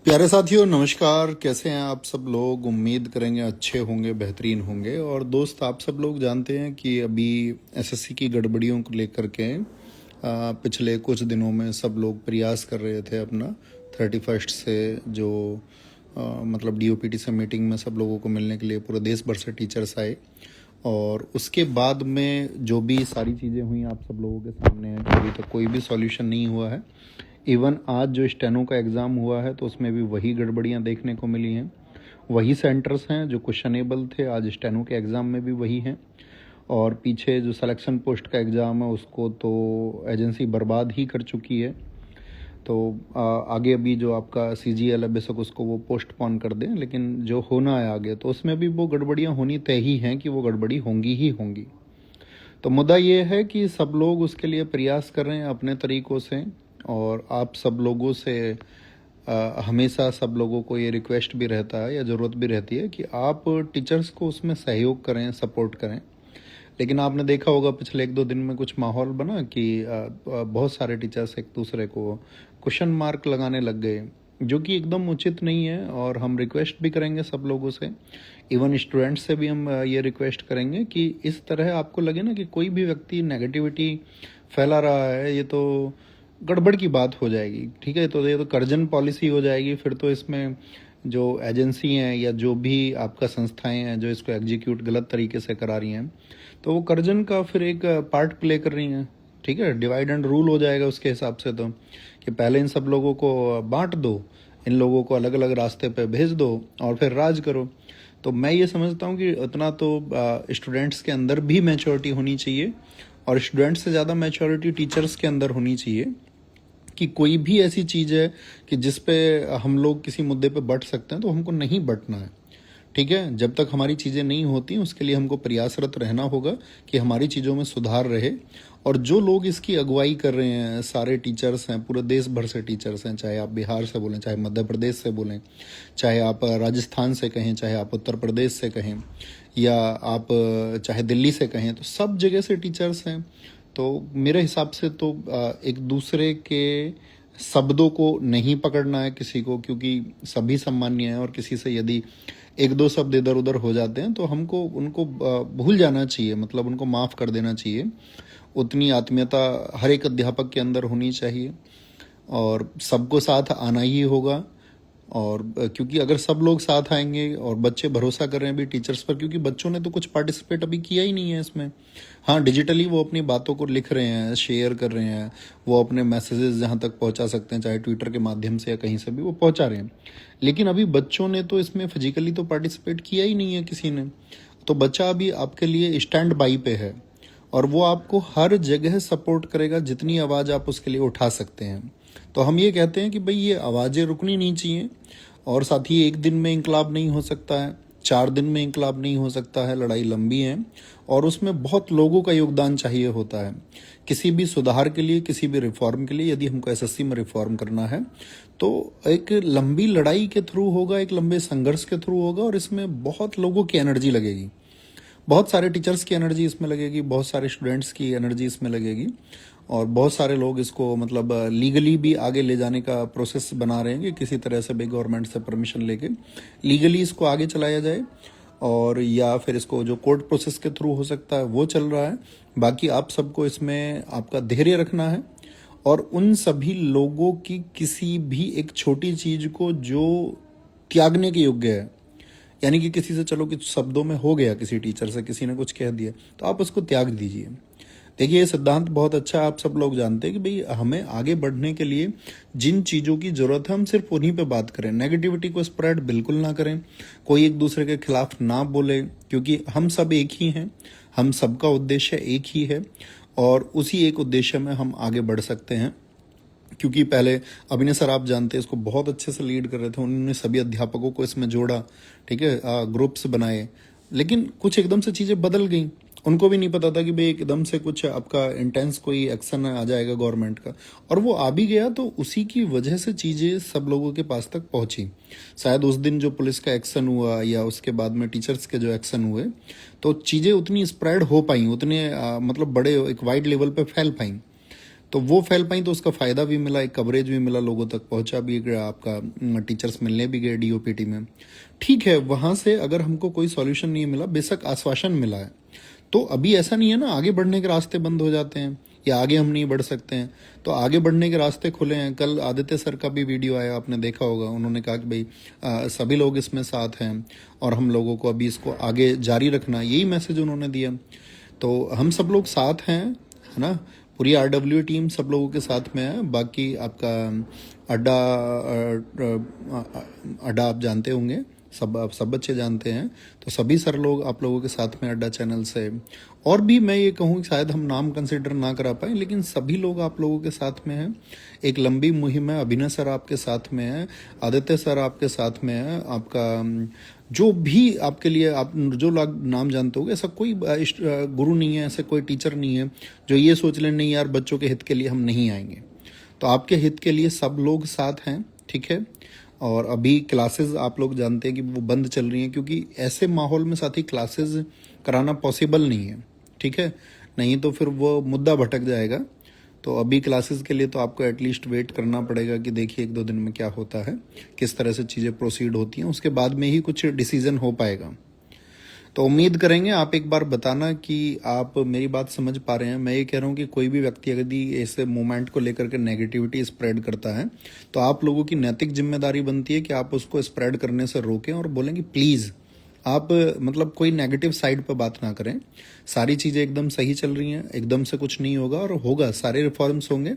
प्यारे साथियों नमस्कार। कैसे हैं आप सब लोग? उम्मीद करेंगे अच्छे होंगे, बेहतरीन होंगे। और दोस्त, आप सब लोग जानते हैं कि अभी एसएससी की गड़बड़ियों को लेकर के पिछले कुछ दिनों में सब लोग प्रयास कर रहे थे अपना 31 से जो मतलब डीओपीटी से मीटिंग में सब लोगों को मिलने के लिए पूरे देश भर से टीचर्स आए। और उसके बाद में जो भी सारी चीज़ें हुई आप सब लोगों के सामने है कि अभी तक कोई भी सॉल्यूशन नहीं हुआ है। इवन आज जो स्टेनो का एग्ज़ाम हुआ है तो उसमें भी वही गड़बड़ियाँ देखने को मिली हैं। वही सेंटर्स हैं जो क्वेश्चनेबल थे, आज स्टेनो के एग्ज़ाम में भी वही हैं। और पीछे जो सिलेक्शन पोस्ट का एग्ज़ाम है उसको तो एजेंसी बर्बाद ही कर चुकी है। तो आगे अभी जो आपका सीजीएल है बेशक उसको वो पोस्टपोन कर दें, लेकिन जो होना है आगे तो उसमें भी वो गड़बड़ियाँ होनी तय ही हैं कि वो गड़बड़ी होंगी ही होंगी। तो मुद्दा ये है कि सब लोग उसके लिए प्रयास कर रहे हैं अपने तरीक़ों से। और आप सब लोगों से हमेशा सब लोगों को ये रिक्वेस्ट भी रहता है या ज़रूरत भी रहती है कि आप टीचर्स को उसमें सहयोग करें, सपोर्ट करें। लेकिन आपने देखा होगा पिछले 1-2 दिन में कुछ माहौल बना कि बहुत सारे टीचर्स एक दूसरे को क्वेश्चन मार्क लगाने लग गए, जो कि एकदम उचित नहीं है। और हम रिक्वेस्ट भी करेंगे सब लोगों से, इवन स्टूडेंट्स से भी हम ये रिक्वेस्ट करेंगे कि इस तरह आपको लगे ना कि कोई भी व्यक्ति नेगेटिविटी फैला रहा है, ये तो गड़बड़ की बात हो जाएगी। ठीक है, तो ये तो कर्जन पॉलिसी हो जाएगी। फिर तो इसमें जो एजेंसी हैं या जो भी आपका संस्थाएं हैं जो इसको एग्जीक्यूट गलत तरीके से करा रही हैं, तो वो कर्जन का फिर एक पार्ट प्ले कर रही हैं। ठीक है, डिवाइड एंड रूल हो जाएगा उसके हिसाब से। तो कि पहले इन सब लोगों को बांट दो, इन लोगों को अलग अलग रास्ते पे भेज दो और फिर राज करो। तो मैं ये समझता हूँ कि उतना तो स्टूडेंट्स के अंदर भी मैच्योरिटी होनी चाहिए, और स्टूडेंट्स से ज़्यादा मैच्योरिटी टीचर्स के अंदर होनी चाहिए कि कोई भी ऐसी चीज़ है कि जिस पे हम लोग किसी मुद्दे पे बट सकते हैं तो हमको नहीं बटना है। ठीक है, जब तक हमारी चीज़ें नहीं होती उसके लिए हमको प्रयासरत रहना होगा कि हमारी चीज़ों में सुधार रहे। और जो लोग इसकी अगुवाई कर रहे हैं, सारे टीचर्स हैं, पूरे देश भर से टीचर्स हैं, चाहे आप बिहार से बोलें, चाहे मध्य प्रदेश से बोलें, चाहे आप राजस्थान से कहें, चाहे आप उत्तर प्रदेश से कहें, या आप चाहे दिल्ली से कहें, तो सब जगह से टीचर्स हैं। तो मेरे हिसाब से तो एक दूसरे के शब्दों को नहीं पकड़ना है किसी को, क्योंकि सभी सम्मान्य हैं। और किसी से यदि 1-2 शब्द इधर उधर हो जाते हैं तो हमको उनको भूल जाना चाहिए, मतलब उनको माफ़ कर देना चाहिए। उतनी आत्मीयता हर एक अध्यापक के अंदर होनी चाहिए और सबको साथ आना ही होगा। और क्योंकि अगर सब लोग साथ आएंगे और बच्चे भरोसा कर रहे हैं भी टीचर्स पर, क्योंकि बच्चों ने तो कुछ पार्टिसिपेट अभी किया ही नहीं है इसमें। हाँ, डिजिटली वो अपनी बातों को लिख रहे हैं, शेयर कर रहे हैं, वो अपने मैसेजेस जहाँ तक पहुँचा सकते हैं, चाहे ट्विटर के माध्यम से या कहीं से भी वो पहुँचा रहे हैं। लेकिन अभी बच्चों ने तो इसमें फिजिकली तो पार्टिसिपेट किया ही नहीं है किसी ने। तो बच्चा अभी आपके लिए स्टैंड बाई पे है और वो आपको हर जगह सपोर्ट करेगा जितनी आवाज़ आप उसके लिए उठा सकते हैं। तो हम ये कहते हैं कि भाई ये आवाज़ें रुकनी नहीं चाहिए। और साथ ही एक दिन में इंकलाब नहीं हो सकता है, 4 दिन में इंकलाब नहीं हो सकता है, लड़ाई लंबी है और उसमें बहुत लोगों का योगदान चाहिए होता है। किसी भी सुधार के लिए, किसी भी रिफॉर्म के लिए, यदि हमको एसएससी में रिफॉर्म करना है तो एक लंबी लड़ाई के थ्रू होगा, एक लंबे संघर्ष के थ्रू होगा। और इसमें बहुत लोगों की एनर्जी लगेगी, बहुत सारे टीचर्स की एनर्जी इसमें लगेगी, बहुत सारे स्टूडेंट्स की एनर्जी इसमें लगेगी। और बहुत सारे लोग इसको मतलब लीगली भी आगे ले जाने का प्रोसेस बना रहे हैं कि किसी तरह से भी गवर्नमेंट से परमिशन लेके लीगली इसको आगे चलाया जाए, और या फिर इसको जो कोर्ट प्रोसेस के थ्रू हो सकता है वो चल रहा है। बाकी आप सबको इसमें आपका धैर्य रखना है और उन सभी लोगों की किसी भी एक छोटी चीज को जो त्यागने के योग्य है, यानी कि किसी से चलो कि शब्दों में हो गया, किसी टीचर से किसी ने कुछ कह दिया तो आप उसको त्याग दीजिए। देखिए, ये सिद्धांत बहुत अच्छा है, आप सब लोग जानते हैं कि भाई हमें आगे बढ़ने के लिए जिन चीज़ों की ज़रूरत है हम सिर्फ उन्हीं पे बात करें। नेगेटिविटी को स्प्रेड बिल्कुल ना करें, कोई एक दूसरे के खिलाफ ना बोले, क्योंकि हम सब एक ही हैं, हम सबका उद्देश्य एक ही है और उसी एक उद्देश्य में हम आगे बढ़ सकते हैं। क्योंकि पहले अभिनय सर आप जानते हैं इसको बहुत अच्छे से लीड कर रहे थे, उन्होंने सभी अध्यापकों को इसमें जोड़ा, ठीक है, ग्रुप्स बनाए। लेकिन कुछ एकदम से चीज़ें बदल गई, उनको भी नहीं पता था कि भाई एकदम से कुछ आपका इंटेंस कोई एक्शन आ जाएगा गवर्नमेंट का, और वो आ भी गया। तो उसी की वजह से चीज़ें सब लोगों के पास तक पहुंची। शायद उस दिन जो पुलिस का एक्शन हुआ या उसके बाद में टीचर्स के जो एक्शन हुए, तो चीज़ें उतनी स्प्रेड हो पाई, उतने मतलब बड़े एक वाइड लेवल पे फैल पाई। तो वो फैल पाई तो उसका फ़ायदा भी मिला, एक कवरेज भी मिला, लोगों तक पहुंचा भी गया, आपका टीचर्स मिलने भी गए डीओपीटी में। ठीक है, वहाँ से अगर हमको कोई सॉल्यूशन नहीं मिला, बेशक आश्वासन मिला है, तो अभी ऐसा नहीं है ना आगे बढ़ने के रास्ते बंद हो जाते हैं या आगे हम नहीं बढ़ सकते हैं। तो आगे बढ़ने के रास्ते खुले हैं। कल आदित्य सर का भी वीडियो आया, आपने देखा होगा, उन्होंने कहा कि भाई सभी लोग इसमें साथ हैं और हम लोगों को अभी इसको आगे जारी रखना, यही मैसेज उन्होंने दिया। तो हम सब लोग साथ हैं, है ना, पूरी आरडब्ल्यू टीम सब लोगों के साथ में है। बाकी आपका अड्डा अड्डा आप जानते होंगे, सब बच्चे जानते हैं, तो सभी सर लोग आप लोगों के साथ में अड्डा चैनल से, और भी मैं ये कहूँ शायद हम नाम कंसिडर ना करा पाए, लेकिन सभी लोग आप लोगों के साथ में हैं। एक लंबी मुहिम है, अभिनय सर आपके साथ में है, आदित्य सर आपके साथ में है, आपका जो भी आपके लिए आप जो लोग नाम जानते होगे, ऐसा कोई गुरु नहीं है, ऐसा कोई टीचर नहीं है जो ये सोच ले नहीं यार बच्चों के हित के लिए हम नहीं आएंगे। तो आपके हित के लिए सब लोग साथ हैं, ठीक है। और अभी क्लासेस आप लोग जानते हैं कि वो बंद चल रही हैं, क्योंकि ऐसे माहौल में साथी क्लासेस कराना पॉसिबल नहीं है, ठीक है, नहीं तो फिर वो मुद्दा भटक जाएगा। तो अभी क्लासेस के लिए तो आपको एटलीस्ट वेट करना पड़ेगा कि देखिए 1-2 दिन में क्या होता है, किस तरह से चीज़ें प्रोसीड होती हैं, उसके बाद में ही कुछ डिसीजन हो पाएगा। तो उम्मीद करेंगे आप एक बार बताना कि आप मेरी बात समझ पा रहे हैं। मैं ये कह रहा हूँ कि कोई भी व्यक्ति यदि ऐसे मूवमेंट को लेकर के नेगेटिविटी स्प्रेड करता है, तो आप लोगों की नैतिक जिम्मेदारी बनती है कि आप उसको स्प्रेड करने से रोकें और बोलें कि प्लीज़ आप मतलब कोई नेगेटिव साइड पर बात ना करें। सारी चीज़ें एकदम सही चल रही हैं, एकदम से कुछ नहीं होगा और होगा, सारे रिफॉर्म्स होंगे।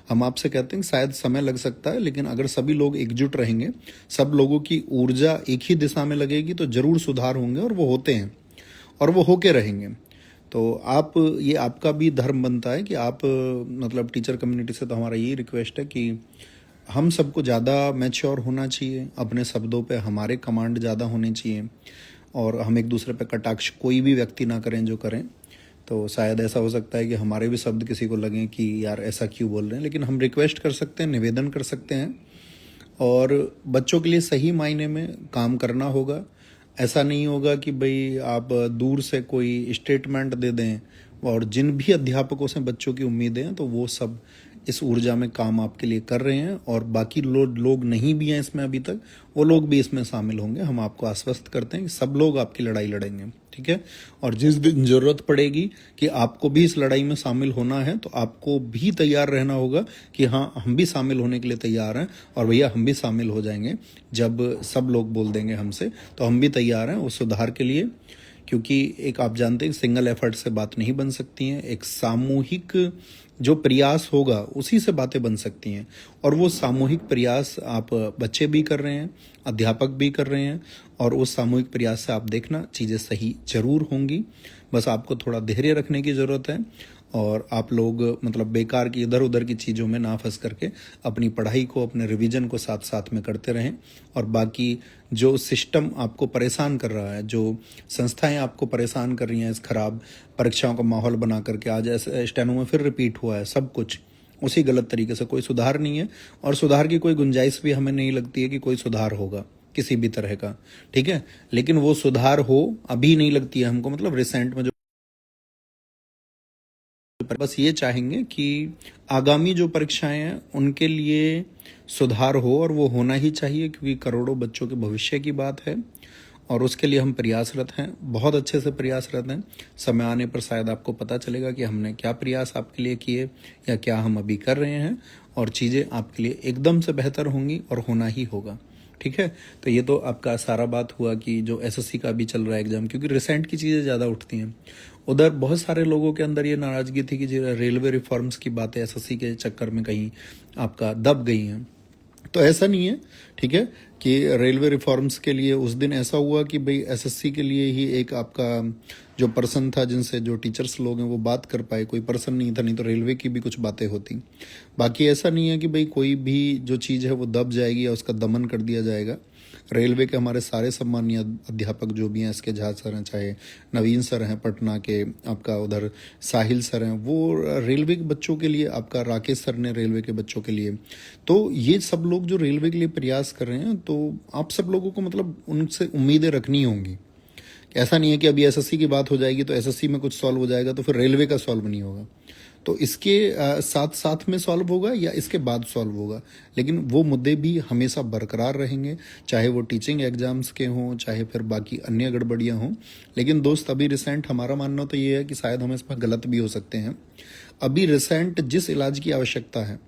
हम आपसे कहते हैं कि शायद समय लग सकता है, लेकिन अगर सभी लोग एकजुट रहेंगे, सब लोगों की ऊर्जा एक ही दिशा में लगेगी, तो ज़रूर सुधार होंगे और वो होते हैं और वो होके रहेंगे। तो आप, ये आपका भी धर्म बनता है कि आप मतलब टीचर कम्युनिटी से तो हमारा यही रिक्वेस्ट है कि हम सबको ज़्यादा मैच्योर होना चाहिए, अपने शब्दों पे हमारे कमांड ज़्यादा होने चाहिए और हम एक दूसरे पे कटाक्ष कोई भी व्यक्ति ना करें जो करें। तो शायद ऐसा हो सकता है कि हमारे भी शब्द किसी को लगें कि यार ऐसा क्यों बोल रहे हैं, लेकिन हम रिक्वेस्ट कर सकते हैं, निवेदन कर सकते हैं और बच्चों के लिए सही मायने में काम करना होगा। ऐसा नहीं होगा कि भाई आप दूर से कोई स्टेटमेंट दे दें, और जिन भी अध्यापकों से बच्चों की उम्मीदें हैं तो वो सब इस ऊर्जा में काम आपके लिए कर रहे हैं, और बाकी लोग नहीं भी हैं इसमें अभी तक, वो लोग भी इसमें शामिल होंगे। हम आपको आश्वस्त करते हैं कि सब लोग आपकी लड़ाई लड़ेंगे, ठीक है। और जिस दिन जरूरत पड़ेगी कि आपको भी इस लड़ाई में शामिल होना है, तो आपको भी तैयार रहना होगा कि हाँ हम भी शामिल होने के लिए तैयार हैं, और भैया हम भी शामिल हो जाएंगे जब सब लोग बोल देंगे हमसे, तो हम भी तैयार हैं उस सुधार के लिए। क्योंकि एक आप जानते हैं सिंगल एफर्ट से बात नहीं बन सकती हैं, एक सामूहिक जो प्रयास होगा उसी से बातें बन सकती हैं, और वो सामूहिक प्रयास आप बच्चे भी कर रहे हैं, अध्यापक भी कर रहे हैं, और उस सामूहिक प्रयास से आप देखना चीज़ें सही जरूर होंगी। बस आपको थोड़ा धैर्य रखने की ज़रूरत है, और आप लोग मतलब बेकार की इधर उधर की चीज़ों में ना फंस करके अपनी पढ़ाई को, अपने रिवीजन को साथ साथ में करते रहें। और बाकी जो सिस्टम आपको परेशान कर रहा है, जो संस्थाएं आपको परेशान कर रही हैं इस खराब परीक्षाओं का माहौल बना करके, आज ऐसे स्टेनो में फिर रिपीट हुआ है सब कुछ उसी गलत तरीके से, कोई सुधार नहीं है और सुधार की कोई गुंजाइश भी हमें नहीं लगती है कि कोई सुधार होगा किसी भी तरह का, ठीक है। लेकिन वो सुधार हो अभी नहीं लगती है हमको, मतलब रिसेंट में जो, बस ये चाहेंगे कि आगामी जो परीक्षाएं हैं उनके लिए सुधार हो, और वो होना ही चाहिए क्योंकि करोड़ों बच्चों के भविष्य की बात है, और उसके लिए हम प्रयासरत हैं, बहुत अच्छे से प्रयासरत हैं। समय आने पर शायद आपको पता चलेगा कि हमने क्या प्रयास आपके लिए किए या क्या हम अभी कर रहे हैं, और चीज़ें आपके लिए एकदम से बेहतर होंगी और होना ही होगा, ठीक है। तो ये तो आपका सारा बात हुआ कि जो एसएससी का भी चल रहा है एग्जाम, क्योंकि रिसेंट की चीज़ें ज़्यादा उठती हैं। उधर बहुत सारे लोगों के अंदर ये नाराज़गी थी कि जो रेलवे रिफॉर्म्स की बातें एसएससी के चक्कर में कहीं आपका दब गई हैं, तो ऐसा नहीं है, ठीक है, कि रेलवे रिफॉर्म्स के लिए उस दिन ऐसा हुआ कि भाई एसएससी के लिए ही एक आपका जो पर्सन था, जिनसे जो टीचर्स लोग हैं वो बात कर पाए, कोई पर्सन नहीं था, नहीं तो रेलवे की भी कुछ बातें होती। बाकी ऐसा नहीं है कि भाई कोई भी जो चीज़ है वो दब जाएगी या उसका दमन कर दिया जाएगा। रेलवे के हमारे सारे सम्मानीय अध्यापक जो भी हैं, एस के झा सर हैं, चाहे नवीन सर हैं पटना के, आपका उधर साहिल सर हैं, वो रेलवे के बच्चों के लिए, आपका राकेश सर ने रेलवे के बच्चों के लिए, तो ये सब लोग जो रेलवे के लिए प्रयास कर रहे हैं, तो आप सब लोगों को मतलब उनसे उम्मीदें रखनी होंगी। ऐसा नहीं है कि अभी एसएससी की बात हो जाएगी तो एसएससी में कुछ सॉल्व हो जाएगा तो फिर रेलवे का सॉल्व नहीं होगा। तो इसके साथ साथ में सॉल्व होगा या इसके बाद सॉल्व होगा, लेकिन वो मुद्दे भी हमेशा बरकरार रहेंगे, चाहे वो टीचिंग एग्जाम्स के हों, चाहे फिर बाकी अन्य गड़बड़ियां हों। लेकिन दोस्त अभी रिसेंट हमारा मानना तो ये है कि शायद हम इसमें गलत भी हो सकते हैं। अभी रिसेंट जिस इलाज की आवश्यकता है,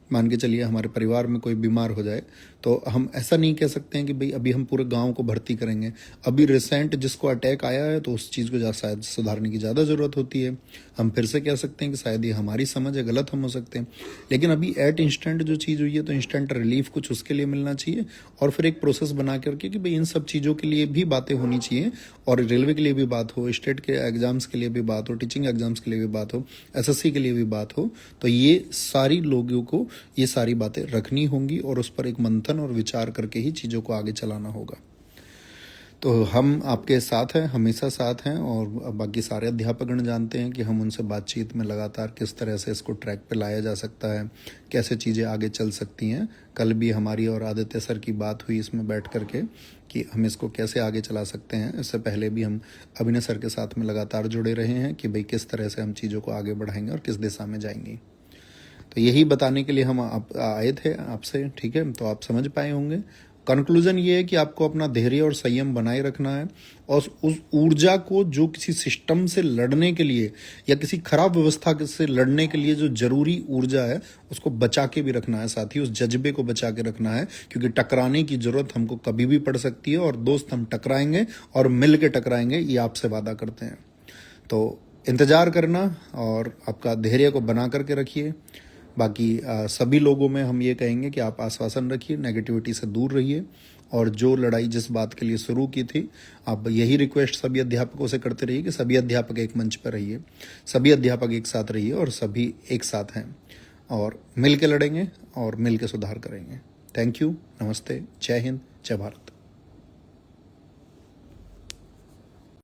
मान के चलिए हमारे परिवार में कोई बीमार हो जाए, तो हम ऐसा नहीं कह सकते हैं कि भाई अभी हम पूरे गांव को भर्ती करेंगे। अभी रिसेंट जिसको अटैक आया है तो उस चीज़ को शायद सुधारने की ज़्यादा ज़रूरत होती है। हम फिर से कह सकते हैं कि शायद ये हमारी समझ है, गलत हम हो सकते हैं। लेकिन अभी एट इंस्टेंट जो चीज़ हुई है तो इंस्टेंट रिलीफ कुछ उसके लिए मिलना चाहिए, और फिर एक प्रोसेस बना करके कि भाई इन सब चीज़ों के लिए भी बातें होनी चाहिए, और रेलवे के लिए भी बात हो, स्टेट के एग्जाम्स के लिए भी बात हो, टीचिंग एग्जाम्स के लिए भी बात हो, एसएससी के लिए भी बात हो। तो ये सारी लोगों को ये सारी बातें रखनी होंगी और उस पर एक मंथन और विचार करके ही चीज़ों को आगे चलाना होगा। तो हम आपके साथ हैं, हमेशा साथ हैं, और बाकी सारे अध्यापकगण जानते हैं कि हम उनसे बातचीत में लगातार किस तरह से इसको ट्रैक पे लाया जा सकता है, कैसे चीज़ें आगे चल सकती हैं। कल भी हमारी और आदित्य सर की बात हुई इसमें बैठ करके कि हम इसको कैसे आगे चला सकते हैं। इससे पहले भी हम अभिनय सर के साथ में लगातार जुड़े रहे हैं कि भाई किस तरह से हम चीज़ों को आगे बढ़ाएंगे और किस दिशा में जाएंगे। तो यही बताने के लिए हम आए थे आपसे, ठीक है। तो आप समझ पाए होंगे। कंक्लूजन ये है कि आपको अपना धैर्य और संयम बनाए रखना है, और उस ऊर्जा को जो किसी सिस्टम से लड़ने के लिए या किसी खराब व्यवस्था से लड़ने के लिए जो जरूरी ऊर्जा है उसको बचा के भी रखना है, साथ ही उस जज्बे को बचा के रखना है, क्योंकि टकराने की जरूरत हमको कभी भी पड़ सकती है। और दोस्त, हम टकराएंगे और मिल के टकराएंगे, ये आपसे वादा करते हैं। तो इंतजार करना और आपका धैर्य को बना करके रखिए। बाकी सभी लोगों में हम ये कहेंगे कि आप आश्वासन रखिए, नेगेटिविटी से दूर रहिए, और जो लड़ाई जिस बात के लिए शुरू की थी, आप यही रिक्वेस्ट सभी अध्यापकों से करते रहिए कि सभी अध्यापक एक मंच पर रहिए, सभी अध्यापक एक साथ रहिए, और सभी एक साथ हैं और मिल के लड़ेंगे और मिल के सुधार करेंगे। थैंक यू, नमस्ते, जय हिंद, जय भारत।